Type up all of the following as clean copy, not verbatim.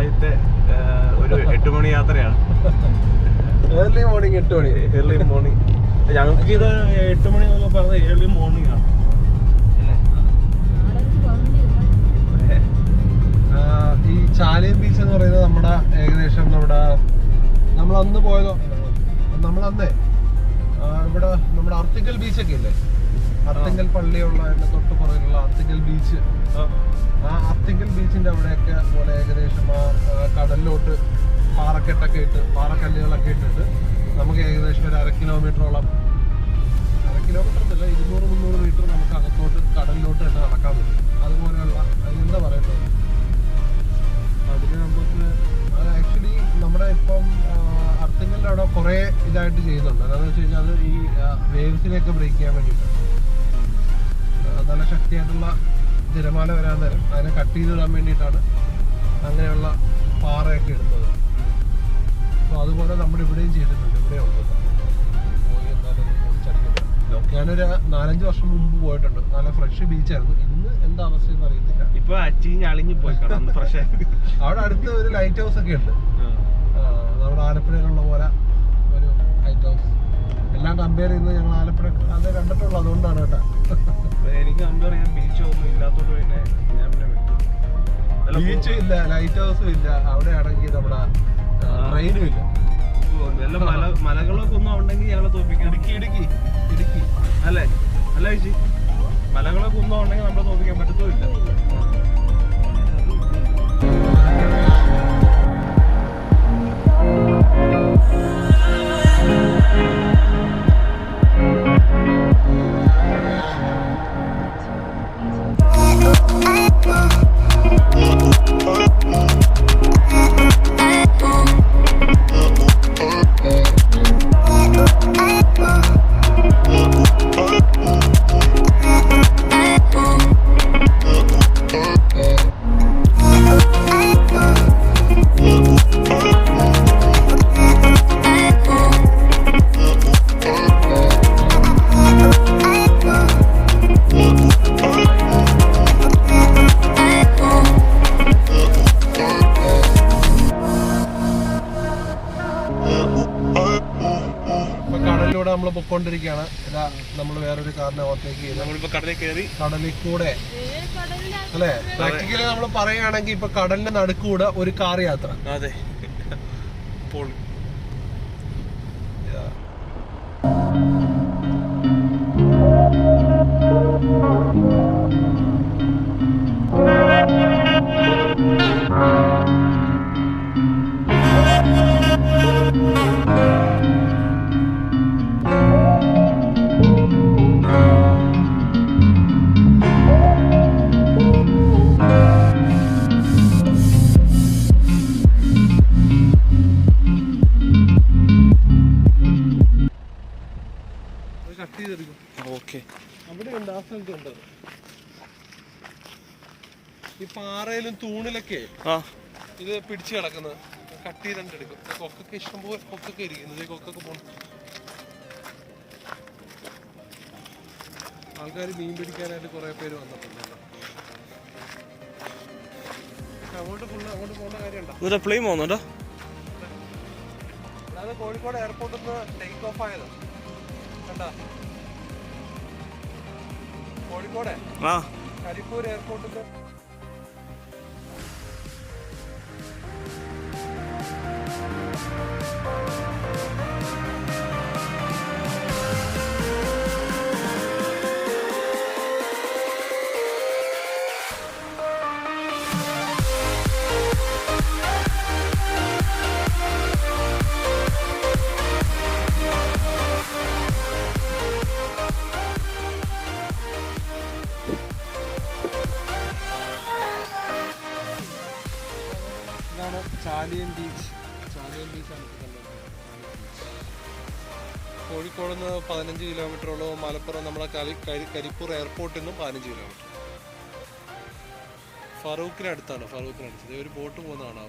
ആദ്യത്തെ ഒരു 8 മണി യാത്രയാണ്. ഏർലി മോർണിംഗ് 8 മണി. Early morning. ഞങ്ങൾക്ക് ഇത് 8 മണി എന്നൊക്കെ പറഞ്ഞത് ഏർലി മോർണിംഗ് ആണ്. ഈ ചാലിയം ബീച്ച് എന്ന് പറയുന്നത് നമ്മുടെ ഏകദേശം നമ്മൾ അന്ന് പോയതോ നമ്മളന്നേ ഇവിടെ നമ്മുടെ അർത്തിങ്കൽ ബീച്ചൊക്കെ ഇല്ലേ, അർത്തിങ്കൽ പള്ളിയുള്ള അതിന്റെ തൊട്ട് പുറകിലുള്ള അർത്തിങ്കൽ ബീച്ച്, ആ അർത്തിങ്കൽ ബീച്ചിന്റെ അവിടെയൊക്കെ പോലെ ഏകദേശം ആ കടലിലോട്ട് പാറക്കെട്ടൊക്കെ ഇട്ട് പാറക്കല്ലുകളൊക്കെ ഇട്ടിട്ട് നമുക്ക് ഏകദേശം ഒരു 1/2 കിലോമീറ്ററോളം, 1/2 കിലോമീറ്റർ എന്നല്ല 200-300 മീറ്റർ നമുക്ക് അകത്തോട്ട് കടലിലോട്ട് തന്നെ നടക്കാൻ പറ്റും. അതുപോലെയുള്ള എന്താ പറയുന്നത്, അതിന് നമുക്ക് ആക്ച്വലി നമ്മുടെ ഇപ്പം അർത്തിങ്കലിൻ്റെ അവിടെ കുറേ ഇതായിട്ട് ചെയ്യുന്നുണ്ട്. എന്താണെന്ന് വെച്ച് കഴിഞ്ഞാൽ അത് ഈ വേവ്സിനെയൊക്കെ ബ്രേക്ക് ചെയ്യാൻ വേണ്ടിയിട്ടാണ്. നല്ല ശക്തിയായിട്ടുള്ള തിരമാല വരാൻ തരും അതിനെ കട്ട് ചെയ്തിടാൻ വേണ്ടിയിട്ടാണ് അങ്ങനെയുള്ള പാറയൊക്കെ ഇടുന്നത്. അപ്പോൾ അതുപോലെ നമ്മുടെ ഇവിടെയും ചെയ്തിട്ടുണ്ട്, ഇവിടെ ഉണ്ട്. പോയി എന്തായാലും ഓടിച്ചടിക്കുന്നത്. ഞാനൊരു 4-5 വർഷം മുമ്പ് പോയിട്ടുണ്ട്. നല്ല ഫ്രഷ് ബീച്ചായിരുന്നു. ഇന്ന് എന്താ അവസ്ഥയെന്ന് അറിയത്തില്ല. ഇപ്പൊ അളിഞ്ഞു പോയി ഫ്രഷ്. അവിടെ അടുത്ത് ഒരു ലൈറ്റ് ഹൗസ് ഒക്കെ ഉണ്ട്, നമ്മുടെ ആലപ്പുഴയിലുള്ള പോലെ ഒരു ലൈറ്റ് ഹൗസ്. എല്ലാം കമ്പയർ ചെയ്യുന്നത് ഞങ്ങൾ ആലപ്പുഴ അത് കണ്ടിട്ടുള്ളൂ, അതുകൊണ്ടാണ് കേട്ടോ. എനിക്ക് കമ്പയർ ചെയ്യാൻ ബീച്ച് ഒന്നും ഇല്ലാത്തോണ്ട് പിന്നെ ഞാൻ പിന്നെ വിട്ടു. ബീച്ചും ഇല്ല, ലൈറ്റ് ഹൗസും ഇല്ല. അവിടെ ആണെങ്കിൽ നമ്മുടെ ട്രെയിനും ഇല്ല. വല്ല മലകളൊക്കെ ഒന്നും ഉണ്ടെങ്കിൽ ഞങ്ങളെ തോപ്പിക്കാം. ഇടുക്കി അല്ലേ അല്ല ചേച്ചി, മലകളൊക്കെ ഒന്നും ഉണ്ടെങ്കിൽ നമ്മളെ തോപ്പിക്കാൻ പറ്റത്തുമില്ല. നമ്മൾ പൊക്കോണ്ടിരിക്കുകയാണ്. ഇതാ നമ്മൾ വേറൊരു കാറിനെ ഓവർടേക്ക് നമ്മളിപ്പോ കടലിൽ കയറി. കടലിൽ കൂടെ അല്ലെ, പ്രാക്ടിക്കലി നമ്മൾ പറയുകയാണെങ്കിൽ ഇപ്പൊ കടലിന്റെ നടുക്കൂടെ ഒരു കാർ യാത്ര. അതെ. ഈ പാറയിലും തൂണിലൊക്കെ ഇത് പിടിച്ചു കിടക്കുന്നത് കട്ട് ചെയ്തിട്ട് എടുക്കും. കൊക്കൊക്കെ ഇഷ്ടംപോലെ കൊക്കൊക്കെ ഇരിക്കുന്നത്. കൊക്കൊക്കെ പോകണം. ആൾക്കാർ മീൻ പിടിക്കാനായിട്ട് കുറെ പേര് വന്നിട്ടുണ്ട്. അങ്ങോട്ട് പോകേണ്ട കാര്യമുണ്ടോ? പ്ലെയിൻ പോകുന്നുണ്ടോ? അതായത് കോഴിക്കോട് എയർപോർട്ടിൽ നിന്ന് ടേക്ക് ഓഫ് ആയത് കണ്ടാ. കോഴിക്കോട് കരിപ്പൂർ എയർപോർട്ടിൽ ചാലിയം ബീച്ചാണ്. കോഴിക്കോട് നിന്ന് 15 കിലോമീറ്ററോളം, മലപ്പുറം നമ്മളെ കരിപ്പൂർ എയർപോർട്ടിൽ നിന്നും 15 കിലോമീറ്റർ. ഫറൂഖിനടുത്താണ്. ഒരു ബോട്ട് പോകുന്നതാണ്.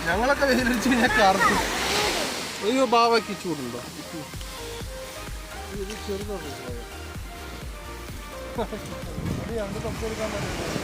ഞങ്ങളൊക്കെ വെയിലടിച്ച് കഴിഞ്ഞാൽ കറുത്തു. അയ്യോ ബാവയ്ക്ക് ചൂടുണ്ടോ? ഇത് ചെറുതാണ്. രണ്ട് കപ്പ് എടുക്കാൻ പറ്റില്ല.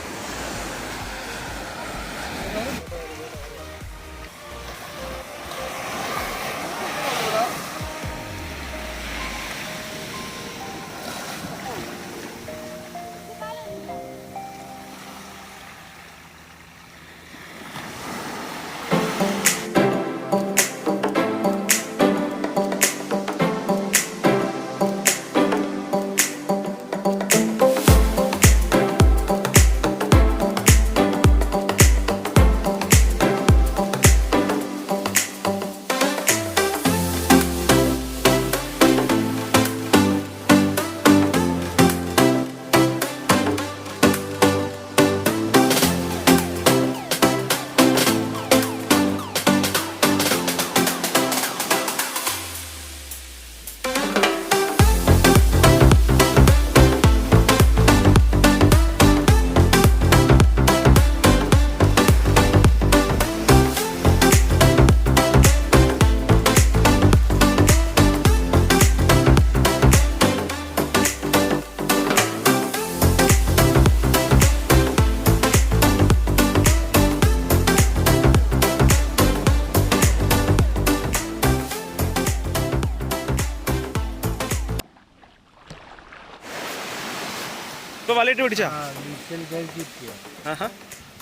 ഇപ്പൊ വലയിട്ട് പിടിച്ചാ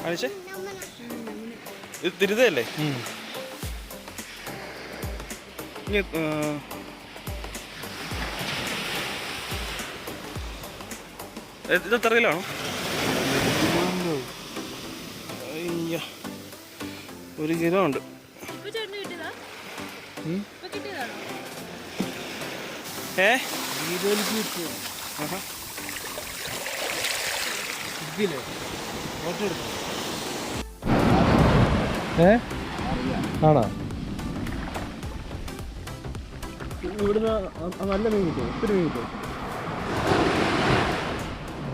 കാണിച്ചേ. ഇത് തിരുതല്ലേ? ഇത് എത്ര കിലോ? അയ്യ 1 കിലോ ഉണ്ട്. ആണോ? ഇവിടുന്ന് നല്ല മീൻ കിട്ടും, ഒത്തിരി മീൻ കിട്ടും.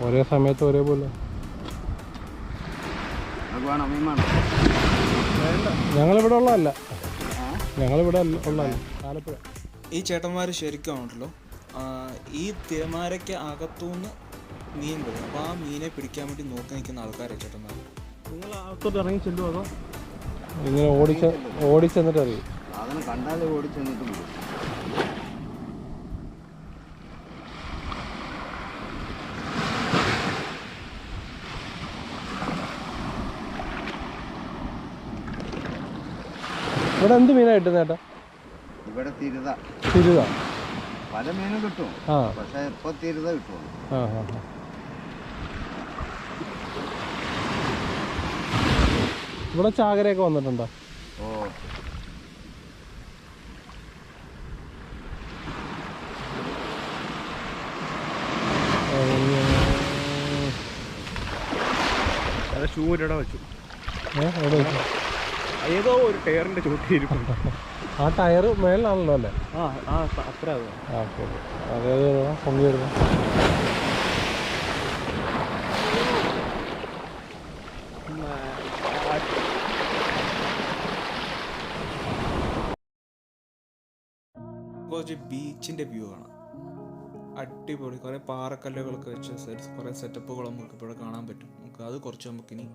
ഒരേ സമയത്ത് ഒരേപോലെ. ഞങ്ങളിവിടെ ഉള്ളതല്ല, ഞങ്ങളിവിടെ ഉള്ളതല്ല, ആലപ്പുഴ. ഈ ചേട്ടന്മാർ ശരിക്കാണല്ലോ ഈ തിരമാരയ്ക്ക് അകത്തുനിന്ന് മീൻ വരും. അപ്പോൾ ആ മീനെ പിടിക്കാൻ വേണ്ടി നോക്കി നിൽക്കുന്ന ആൾക്കാരെ ചേട്ടന്മാർ. നിങ്ങൾ അകത്തോട്ട് ഇറങ്ങി ചെല്ലുമോ അതോ ഇങ്ങനെ ഓടിച്ചെന്നിട്ട് അറിയും? സാധനം കണ്ടാലേ ഓടിച്ചെന്നിട്ട് പോകും. ഇവിടെ എന്ത് മീനാണ് കിട്ടുന്നത് ചേട്ടാ? ഇവിടെ തിരുത പല മീനും കിട്ടും, പക്ഷെ ഇപ്പൊ തിരുത കിട്ടും. ഇവിടെ ചാകരയൊക്കെ വന്നിട്ടുണ്ടോ? ഓ, ഷൂരിടെ വെച്ചു. ഏതോ ഒരു ടയറിന്റെ ചൂട്ടിയിരിക്കും. ആ ടയർ മേളിലാണല്ലോ അല്ലേ? അത്ര അതേത് പൊങ്ങി വരുന്നു. കുറച്ച് ബീച്ചിൻ്റെ വ്യൂ കാണാം, അടിപൊളി. കുറേ പാറക്കല്ലുകളൊക്കെ വെച്ച് കുറേ സെറ്റപ്പുകളും നമുക്ക് ഇവിടെ കാണാൻ പറ്റും. നമുക്ക് അത് കുറച്ച് നമുക്കിനി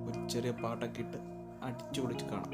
ഒരു ചെറിയ പാട്ടൊക്കെ ഇട്ട് അടിച്ചു പൊളിച്ച് കാണാം.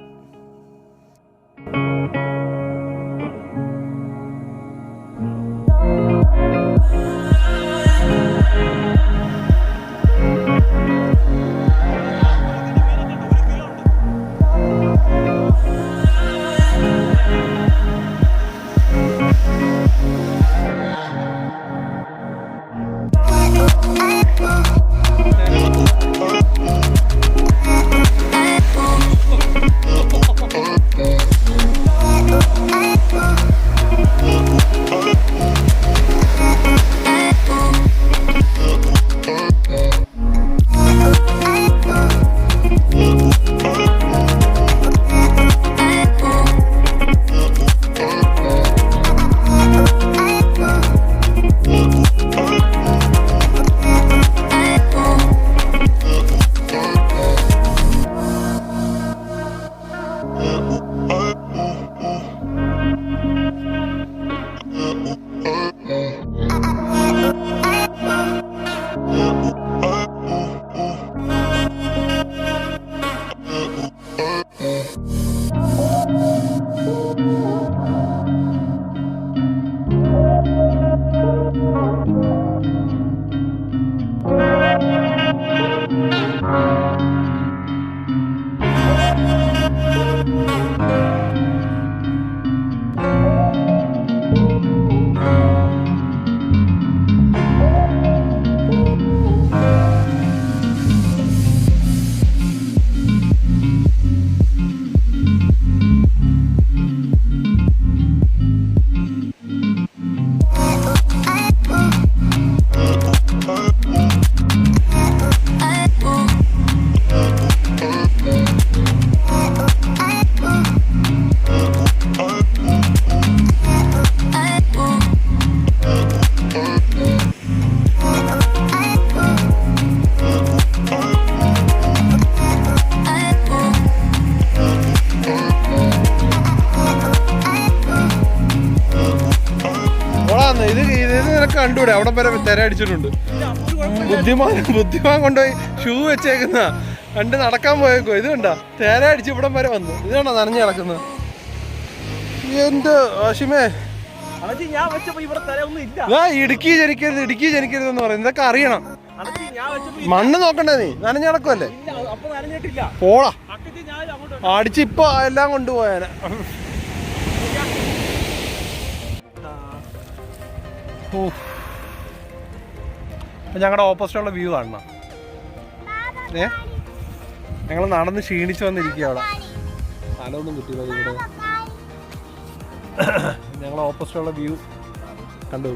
കണ്ടൂടെ അവിടെ വരെ തിര അടിച്ചിട്ടുണ്ട്. ബുദ്ധിമാൻ കൊണ്ടുപോയി ഷൂ വെച്ചേക്കുന്ന കണ്ട് നടക്കാൻ പോയേക്കോ. ഇത് കണ്ട തിര അടിച്ച് ഇവിടം വരെ വന്നു. ഇത് കണ്ടോ നനഞ്ഞു കിടക്കുന്നത്. എന്റെ ആഷിമേ, ഇടുക്കി ജനിക്കരുത് എന്ന് പറയുന്നത് ഇതൊക്കെ അറിയണം. മണ്ണ് നോക്കണ്ടേ നീ? നനഞ്ഞു കിടക്കുമല്ലേ? പോളാ അടിച്ചിപ്പോ എല്ലാം കൊണ്ടുപോയാനെ. ഞങ്ങളുടെ ഓപ്പോസിറ്റുള്ള വ്യൂ കാണണം. ഞങ്ങൾ നടന്ന് ക്ഷീണിച്ചു വന്നിരിക്കുക. അവിടെ സ്ഥലമൊന്നും കിട്ടിയില്ല. ഇവിടെ ഞങ്ങൾ ഓപ്പോസിറ്റുള്ള വ്യൂ കണ്ടു.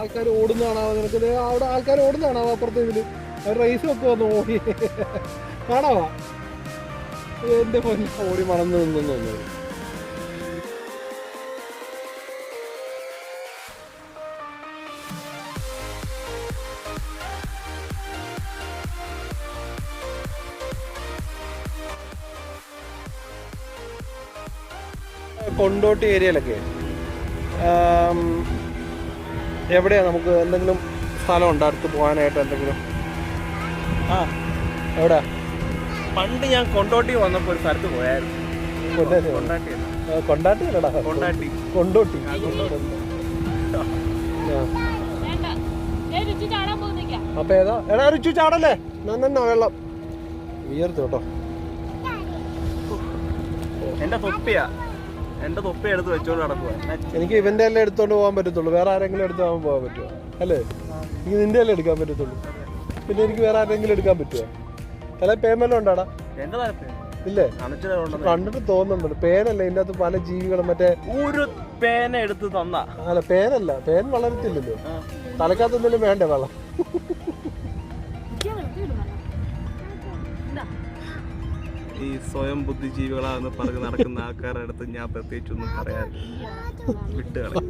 ആൾക്കാർ ഓടുന്നതാണോ നിനക്ക്? അവിടെ ആൾക്കാർ ഓടുന്നതാണോ അപ്പുറത്തെ ഇതില്? റേസ് ഒക്കെ വന്ന് ഓടി കാണാവാ. എന്റെ പൊന്നു ഓടി മറന്നു നിന്നു തോന്നുന്നു. കൊണ്ടോട്ടി ഏരിയയിലൊക്കെ എവിടെയാ നമുക്ക് എന്തെങ്കിലും സ്ഥലമുണ്ടോ അടുത്ത് പോകാനായിട്ട്? എന്തെങ്കിലും എവിടെയാ? പണ്ട് ഞാൻ കൊണ്ടോട്ടി വന്നപ്പോൾ ഒരു സ്ഥലത്ത് പോയായിരുന്നു. കൊണ്ടോട്ടി. അപ്പൊ ഏതാ? എടാ രുചി ചാടല്ലേ? നന്നാ വെള്ളം ഉയർത്ത് കേട്ടോ. എന്റെ തൊപ്പി എടുത്ത് വെച്ചോണ്ട് നടക്കുക. എനിക്ക് ഇവന്റെ എല്ലാം എടുത്തോണ്ട് പോകാൻ പറ്റത്തുള്ളൂ. വേറെ ആരെങ്കിലും എടുത്ത് പോകാൻ പറ്റുമോ? അല്ലേ? എനിക്ക് നിന്റെ എല്ലാം എടുക്കാൻ പറ്റത്തുള്ളൂ. പിന്നെ എനിക്ക് വേറെ ആരെങ്കിലും എടുക്കാൻ പറ്റുമോ? തല പേമെല്ലാം ഉണ്ടാടാ? ഇല്ലേ? കണ്ടിട്ട് തോന്നുന്നുണ്ട്. പേനല്ല, ഇതിന്റെ അകത്ത് പല ജീവികളും. മറ്റേ ഒരു പേന എടുത്ത് തന്ന. അല്ല പേനല്ല, പേൻ വളരത്തില്ലല്ലോ. തലക്കകത്ത് എന്തെങ്കിലും വേണ്ടേ വെള്ളം? ഈ സ്വയം ബുദ്ധിജീവികളാന്ന് പറഞ്ഞ് നടക്കുന്ന ആൾക്കാരുടെ അടുത്ത് ഞാൻ പ്രത്യേകിച്ചൊന്നും പറയാൻ വിട്ടുകളെ.